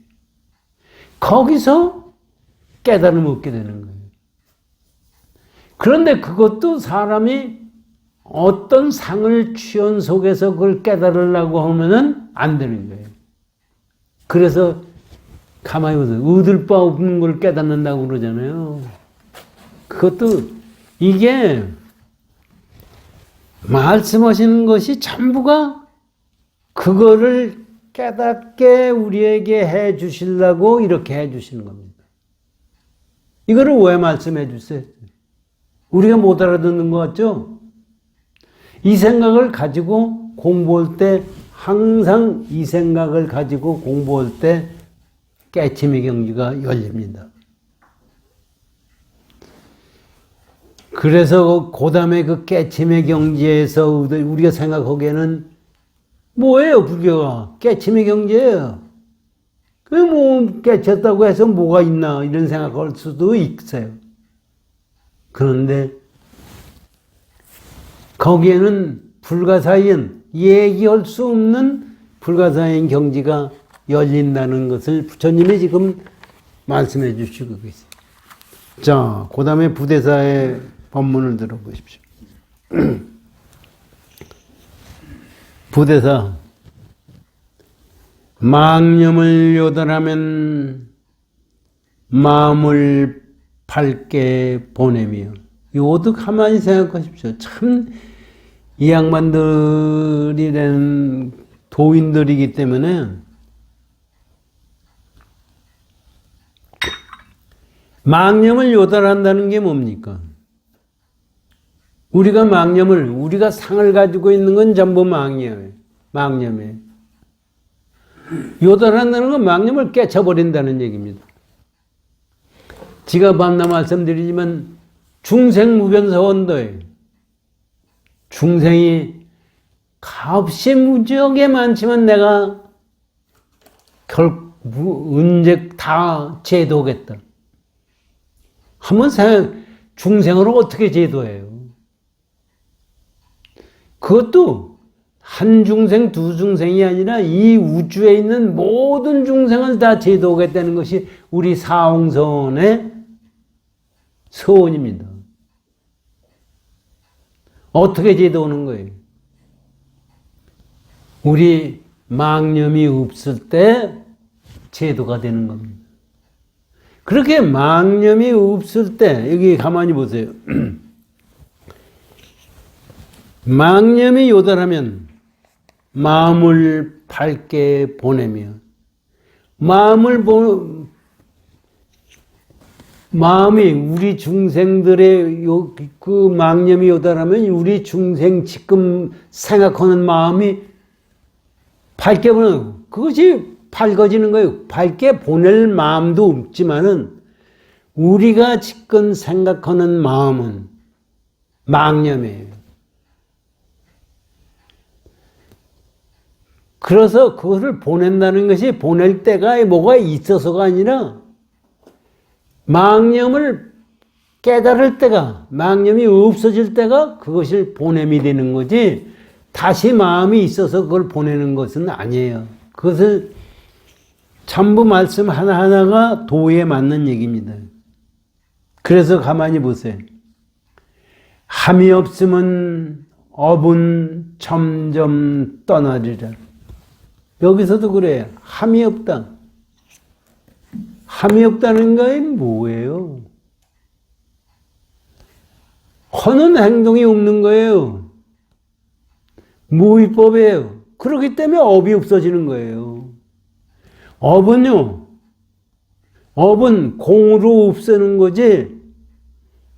거기서 깨달음을 얻게 되는 거예요. 그런데 그것도 사람이 어떤 상을 취한 속에서 그걸 깨달으려고 하면은 안 되는 거예요. 그래서 가만히 보세요. 얻을 바 없는 걸 깨닫는다고 그러잖아요. 그것도 이게 말씀하시는 것이 전부가 그거를 깨닫게 우리에게 해 주시려고 이렇게 해 주시는 겁니다. 이거를 왜 말씀해 주세요? 우리가 못 알아듣는 것 같죠? 이 생각을 가지고 공부할 때 항상 이 생각을 가지고 공부할 때 깨침의 경지가 열립니다. 그래서 그다음에 그 깨침의 경지에서 우리가 생각하기에는 뭐예요, 불교가? 깨침의 경지예요. 그 뭐 깨쳤다고 해서 뭐가 있나 이런 생각할 수도 있어요. 그런데 거기에는 불가사의한, 얘기할 수 없는 불가사의한 경지가 열린다는 것을 부처님이 지금 말씀해 주시고 계세요. 자, 그 다음에 부대사의 법문을 들어보십시오. 부대사, 망념을 요달하면 마음을 밝게 보내며, 이것도 가만히 생각하십시오. 참, 이 양반들이라는 도인들이기 때문에 망념을 요달한다는 게 뭡니까? 우리가 상을 가지고 있는 건 전부 망념이에요. 요달한다는 건 망념을 깨쳐버린다는 얘기입니다. 지가 밤낮 말씀드리지만 중생무변사원도예요. 중생이 값이 무지하게 많지만 내가 언제 다 제도하겠다. 한번 중생을 어떻게 제도해요? 그것도 한 중생, 두 중생이 아니라 이 우주에 있는 모든 중생을 다 제도하겠다는 것이 우리 사홍선의 소원입니다. 어떻게 제도하는 거예요? 우리 망념이 없을 때 제도가 되는 겁니다. 그렇게 망념이 없을 때, 여기 가만히 보세요. 망념이 요달하면 마음을 밝게 보내며 마음이 우리 중생들의 그 망념이 요다라면 우리 중생 지금 생각하는 마음이 밝게 보내는 그것이 밝아지는 거예요. 밝게 보낼 마음도 없지만은 우리가 지금 생각하는 마음은 망념이에요. 그래서 그것을 보낸다는 것이 보낼 때가 뭐가 있어서가 아니라 망념을 깨달을 때가, 망념이 없어질 때가 그것을 보냄이 되는 거지 다시 마음이 있어서 그걸 보내는 것은 아니에요. 그것을 전부 말씀 하나하나가 도에 맞는 얘기입니다. 그래서 가만히 보세요. 함이 없으면 업은 점점 떠나리라. 여기서도 그래요. 함이 없다. 함이 없다는 건 뭐예요? 하는 행동이 없는 거예요. 무위법이에요. 그렇기 때문에 업이 없어지는 거예요. 업은요, 업은 공으로 없애는 거지,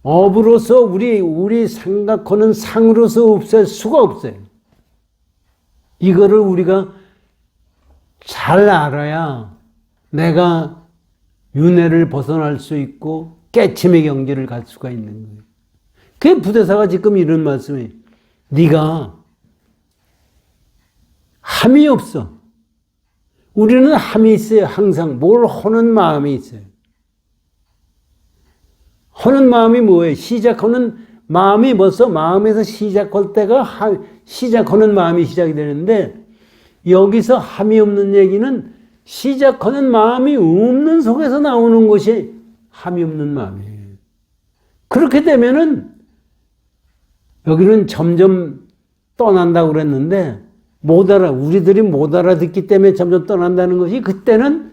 업으로서 우리 생각하는 상으로서 없앨 수가 없어요. 이거를 우리가 잘 알아야 내가 윤회를 벗어날 수 있고 깨침의 경지를 갈 수가 있는 거예요. 그게 부대사가 지금 이런 말씀이에요. 네가 함이 없어. 우리는 함이 있어요. 항상 뭘 하는 마음이 있어요. 하는 마음이 뭐예요? 시작하는 마음이 벌써 마음에서 시작할 때가 시작하는 마음이 시작이 되는데 여기서 함이 없는 얘기는 시작하는 마음이 없는 속에서 나오는 것이 함이 없는 마음이에요. 그렇게 되면은 여기는 점점 떠난다고 그랬는데 우리들이 못 알아듣기 때문에 점점 떠난다는 것이 그때는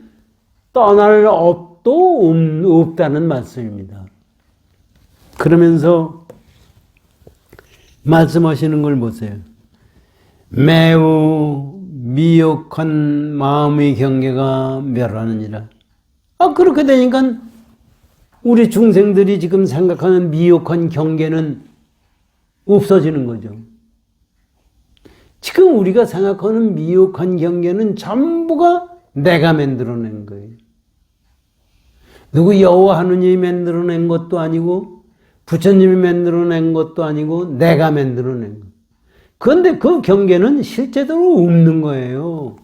떠날 업도 없다는 말씀입니다. 그러면서 말씀하시는 걸 보세요. 매우 미혹한 마음의 경계가 멸하느니라. 그렇게 되니까 우리 중생들이 지금 생각하는 미혹한 경계는 없어지는 거죠. 지금 우리가 생각하는 미혹한 경계는 전부가 내가 만들어낸 거예요. 누구 여호와 하느님이 만들어낸 것도 아니고 부처님이 만들어낸 것도 아니고 내가 만들어낸 거예요. 그런데 그 경계는 실제로 없는 거예요.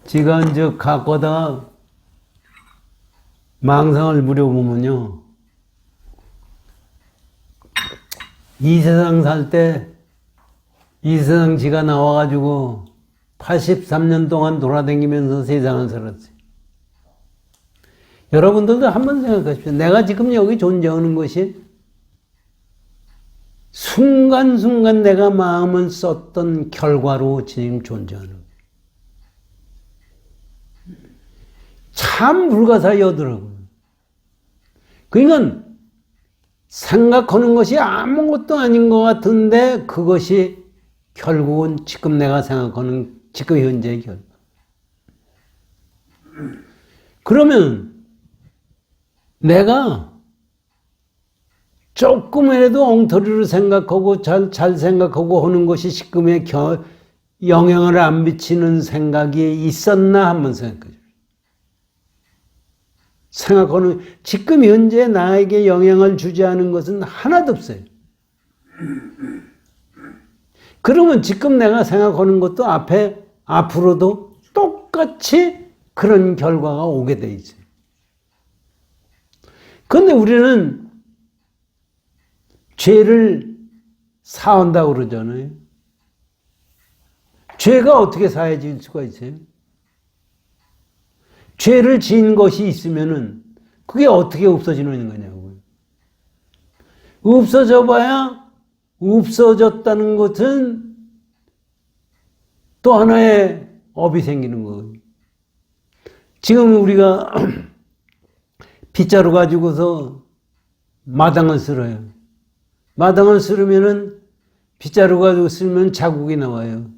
제가 이제 가거다 망상을 부려보면요. 이 세상 살 때 이 세상 지가 나와가지고 83년 동안 돌아다니면서 세상을 살았어요. 여러분들도 한번 생각하십시오. 내가 지금 여기 존재하는 것이 순간순간 내가 마음을 썼던 결과로 지금 존재하는 거예요. 참 불가사의하더라고요. 그러니까 생각하는 것이 아무것도 아닌 것 같은데 그것이 결국은 지금 내가 생각하는 지금 현재의 결과. 그러면 내가 조금이라도 엉터리로 생각하고 잘 생각하고 하는 것이 지금의 영향을 안 미치는 생각이 있었나 한번 생각해. 생각하는 지금 현재 나에게 영향을 주지 않은 것은 하나도 없어요. 그러면 지금 내가 생각하는 것도 앞으로도 똑같이 그런 결과가 오게 돼 있어요. 그런데 우리는 죄를 사한다고 그러잖아요. 죄가 어떻게 사해질 수가 있어요? 죄를 지은 것이 있으면은 그게 어떻게 없어지는 거냐고요. 없어져 봐야 없어졌다는 것은 또 하나의 업이 생기는 거예요. 지금 우리가 빗자루 가지고서 마당을 쓸어요. 마당을 쓸으면은 빗자루 가지고 쓸면 자국이 나와요.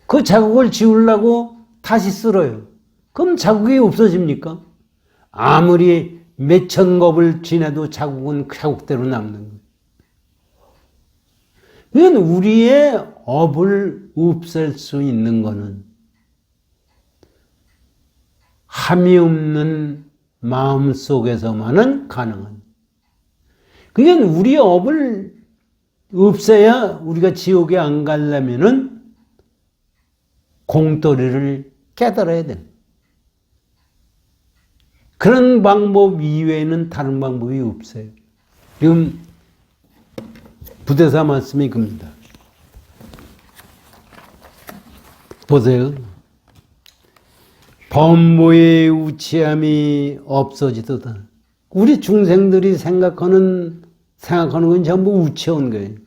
그 자국을 지우려고 다시 쓸어요. 그럼 자국이 없어집니까? 아무리 몇천 겁을 지내도 자국은 자국대로 남는 거예요. 그건 우리의 업을 없앨 수 있는 거는 함이 없는 마음 속에서만은 가능한. 그건 우리의 업을 없애야 우리가 지옥에 안 가려면은 공돌이를 깨달아야 돼. 그런 방법 이외에는 다른 방법이 없어요. 지금 부대사 말씀이 그겁니다. 보세요. 범모의 우치함이 없어지도다. 우리 중생들이 생각하는 건 전부 우치한 거예요.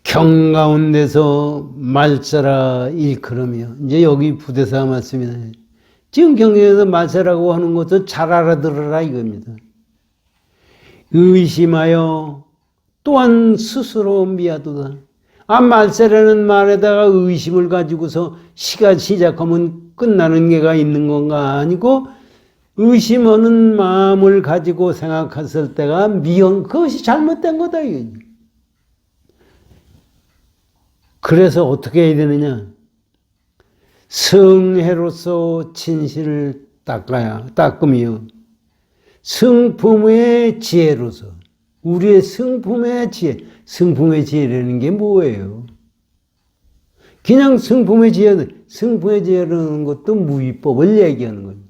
경 가운데서 말세라 일컬으며, 이제 여기 부대사 말씀이네. 지금 경에서 말세라고 하는 것도 잘 알아들어라 이겁니다. 의심하여 또한 스스로 미하도다. 말세라는 말에다가 의심을 가지고서 시가 시작하면 끝나는 게가 있는 건가 아니고, 의심하는 마음을 가지고 생각했을 때가 그것이 잘못된 거다. 그래서 어떻게 해야 되느냐? 성해로서 진실을 닦으며 성품의 지혜로서, 우리의 성품의 지혜, 성품의 지혜라는 게 뭐예요? 그냥 성품의 지혜라는 것도 무위법을 얘기하는 거예요.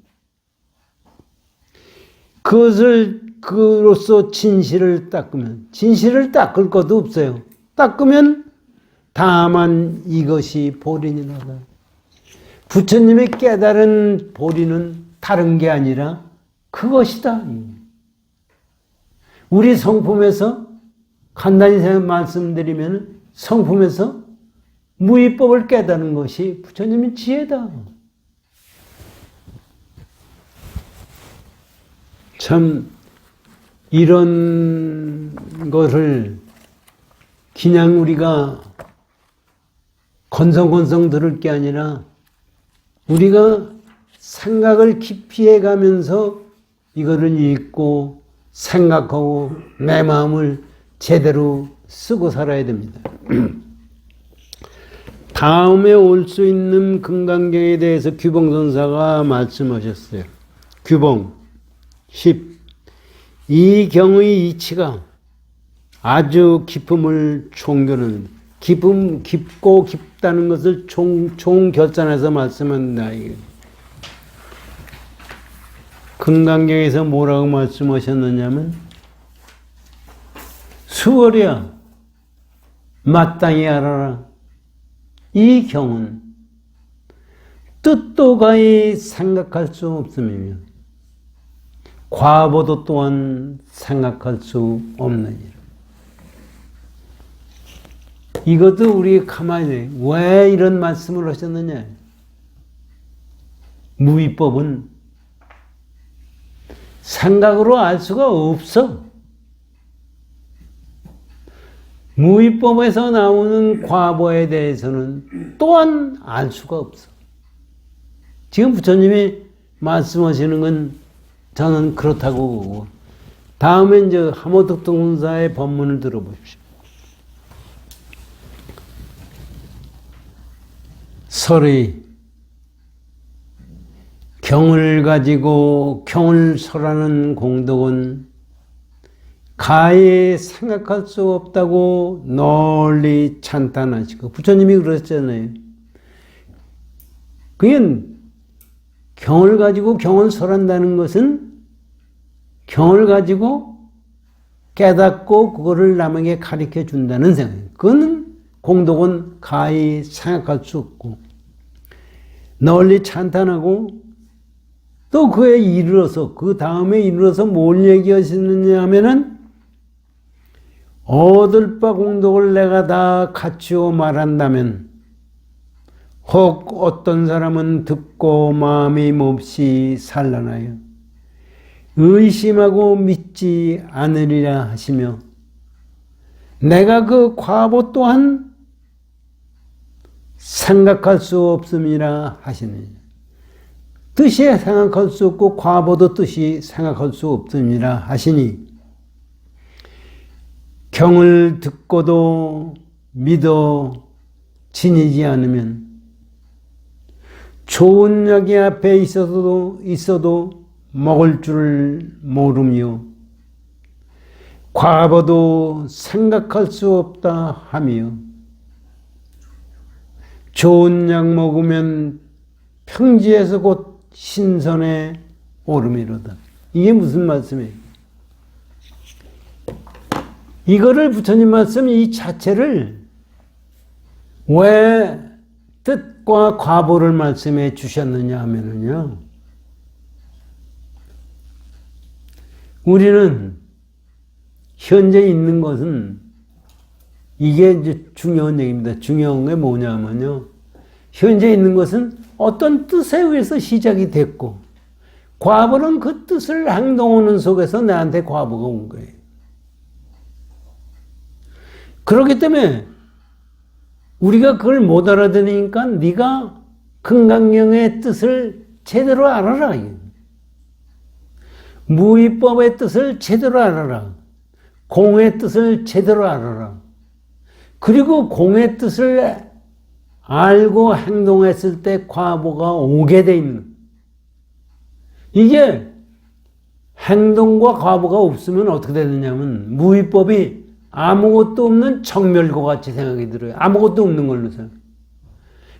그로서 진실을 닦으면, 진실을 닦을 것도 없어요. 닦으면 다만 이것이 보리니라다. 부처님의 깨달은 보리는 다른 게 아니라 그것이다. 우리 성품에서 간단히 말씀드리면 성품에서 무위법을 깨닫는 것이 부처님의 지혜다. 참 이런 것을 그냥 우리가 건성건성 들을 게 아니라 우리가 생각을 깊이 해가면서 이거를 읽고 생각하고 내 마음을 제대로 쓰고 살아야 됩니다. 다음에 올 수 있는 금강경에 대해서 규봉선사가 말씀하셨어요. 규봉 10. 이 경의 이치가 아주 깊음을 총교는, 깊고 깊다는 것을 총결산해서 말씀한다. 금강경에서 뭐라고 말씀하셨느냐면, 수월이야, 마땅히 알아라. 이 경은 뜻도 가히 생각할 수 없음이며 과보도 또한 생각할 수 없느니라. 이것도 우리 가만히 왜 이런 말씀을 하셨느냐. 무위법은 생각으로 알 수가 없어. 무위법에서 나오는 과보에 대해서는 또한 알 수가 없어. 지금 부처님이 말씀하시는 건 저는 그렇다고 보고, 다음에 이제 하모특동사의 법문을 들어보십시오. 설의, 경을 가지고 경을 설하는 공덕은 가히 생각할 수 없다고 널리 찬탄하시고, 부처님이 그러셨잖아요. 그건 경을 가지고 경을 설한다는 것은 경을 가지고 깨닫고 그거를 남에게 가르쳐 준다는 생각이에요. 그건 공덕은 가히 생각할 수 없고, 널리 찬탄하고, 또 그에 이르러서, 그 다음에 이르러서 뭘 얘기하시느냐 하면은, 얻을 바 공덕을 내가 다 갖추어 말한다면, 혹 어떤 사람은 듣고 마음이 몹시 산란하여 의심하고 믿지 않으리라 하시며, 내가 그 과보 또한 생각할 수 없음이라 하시니. 뜻이 생각할 수 없고 과보도 뜻이 생각할 수 없음이라 하시니 경을 듣고도 믿어 지니지 않으면 좋은 약이 앞에 있어도 먹을 줄을 모르며 과보도 생각할 수 없다 하며 좋은 약 먹으면 평지에서 곧 신선에 오름이로다. 이게 무슨 말씀이에요? 이거를 부처님 말씀 이 자체를 왜 뜻과 과보를 말씀해 주셨느냐 하면은요, 우리는 현재 있는 것은 이게 이제 중요한 얘기입니다. 중요한 게 뭐냐면요, 현재 있는 것은 어떤 뜻에 의해서 시작이 됐고 과보는 그 뜻을 행동하는 속에서 나한테 과보가 온 거예요. 그렇기 때문에 우리가 그걸 못 알아들으니까 네가 금강경의 뜻을 제대로 알아라. 무위법의 뜻을 제대로 알아라. 공의 뜻을 제대로 알아라. 그리고 공의 뜻을 알고 행동했을 때 과보가 오게 돼 있는 거예요. 이게 행동과 과보가 없으면 어떻게 되느냐면 무위법이 아무것도 없는 청멸고 같이 생각이 들어요. 아무것도 없는 걸로 생각.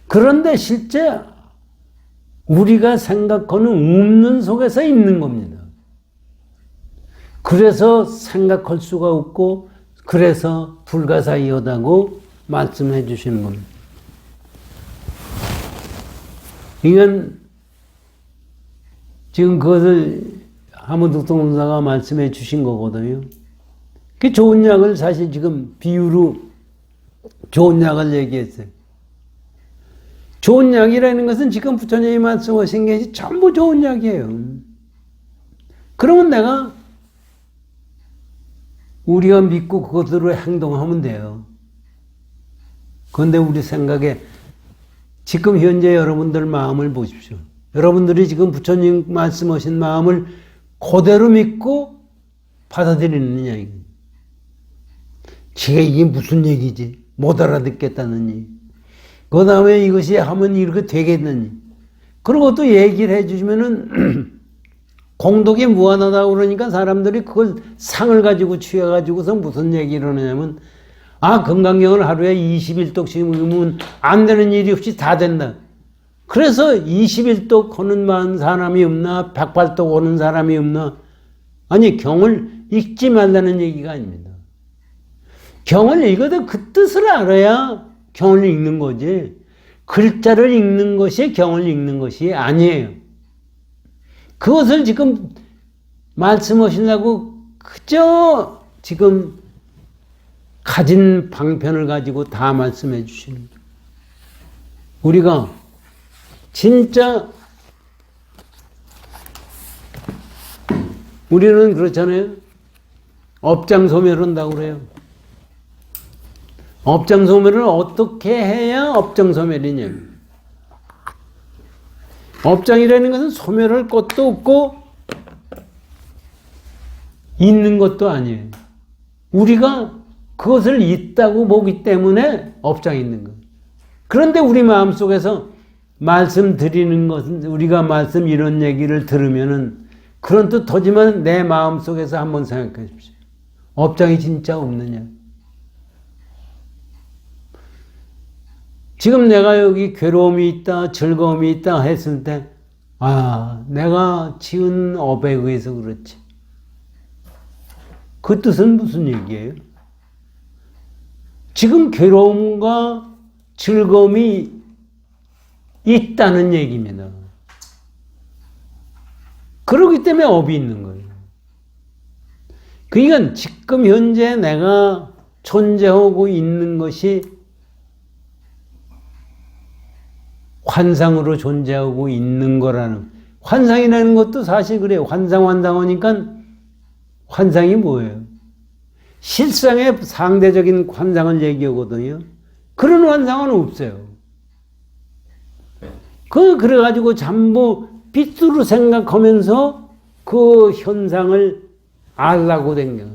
그런데 실제 우리가 생각하는 없는 속에서 있는 겁니다. 그래서 생각할 수가 없고 그래서 불가사의하다고 말씀해 주시는 겁니다. 이건 지금 그것을 하무득동사가 말씀해 주신 거거든요. 그 좋은 약을 사실 지금 비유로 좋은 약을 얘기했어요. 좋은 약이라는 것은 지금 부처님이 말씀하신 게 전부 좋은 약이에요. 그러면 내가 우리가 믿고 그것으로 행동하면 돼요. 그런데 우리 생각에 지금 현재 여러분들 마음을 보십시오. 여러분들이 지금 부처님 말씀하신 마음을 그대로 믿고 받아들이느냐 이거. 지가 이게 무슨 얘기지? 못 알아듣겠다느니. 그 다음에 이것이 하면 이렇게 되겠느니. 그리고 또 얘기를 해주시면은 공덕이 무한하다고 그러니까 사람들이 그걸 상을 가지고 취해가지고서 무슨 얘기를 하냐면 금강경을 하루에 21독씩 먹으면 안 되는 일이 없이 다 된다. 그래서 21독 하는 사람이 없나? 108독 하는 사람이 없나? 아니, 경을 읽지 말라는 얘기가 아닙니다. 경을 읽어도 그 뜻을 알아야 경을 읽는 거지. 글자를 읽는 것이 경을 읽는 것이 아니에요. 그것을 지금 말씀하시려고 그저 지금 가진 방편을 가지고 다 말씀해 주시는 거예요. 우리가 진짜 우리는 그렇잖아요. 업장소멸한다고 그래요. 업장소멸을 어떻게 해야 업장소멸이냐. 업장이라는 것은 소멸할 것도 없고 있는 것도 아니에요. 우리가 그것을 있다고 보기 때문에 업장이 있는 거예요. 그런데 우리 마음속에서 말씀드리는 것은 우리가 말씀 이런 얘기를 들으면은 그런 뜻하지만 내 마음속에서 한번 생각해 주십시오. 업장이 진짜 없느냐. 지금 내가 여기 괴로움이 있다, 즐거움이 있다 했을 때, 내가 지은 업에 의해서 그렇지. 그 뜻은 무슨 얘기예요? 지금 괴로움과 즐거움이 있다는 얘기입니다. 그렇기 때문에 업이 있는 거예요. 그러니까 지금 현재 내가 존재하고 있는 것이 환상으로 존재하고 있는 거라는, 환상이라는 것도 사실 그래요. 환상하니까 환상이 뭐예요? 실상의 상대적인 환상을 얘기하거든요. 그런 환상은 없어요. 그래가지고 전부 빛으로 생각하면서 그 현상을 알라고 된 거예요.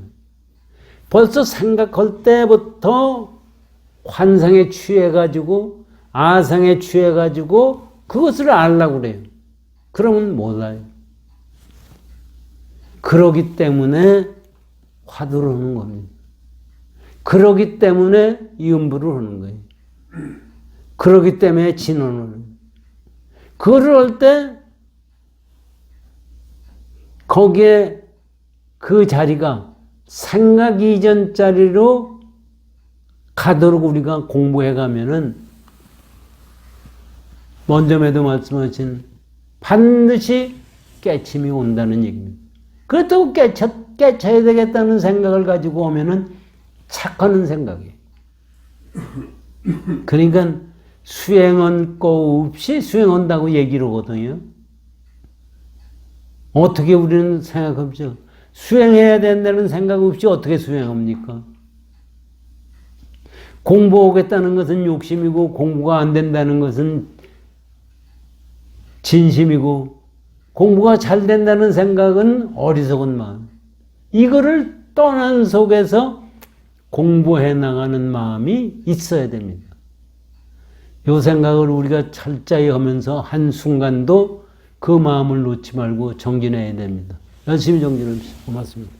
벌써 생각할 때부터 환상에 취해가지고 아상에 취해가지고 그것을 알라고 그래요. 그러면 몰라요. 그러기 때문에 화두를 하는 겁니다. 그러기 때문에 이음부를 하는 거예요. 그러기 때문에 진언을 하는 거예요. 그거를 할 때 거기에 그 자리가 생각 이전 자리로 가도록 우리가 공부해 가면은 먼저에도 말씀하신 반드시 깨침이 온다는 얘기입니다. 그렇다고 깨쳐야 되겠다는 생각을 가지고 오면은 착하는 생각이에요. 그러니까 수행은 거 없이 수행한다고 얘기를 하거든요. 어떻게 우리는 생각하죠? 수행해야 된다는 생각 없이 어떻게 수행합니까? 공부하겠다는 것은 욕심이고 공부가 안 된다는 것은 진심이고 공부가 잘 된다는 생각은 어리석은 마음. 이거를 떠난 속에서 공부해 나가는 마음이 있어야 됩니다. 이 생각을 우리가 철저히 하면서 한순간도 그 마음을 놓지 말고 정진해야 됩니다. 열심히 정진합시다. 고맙습니다.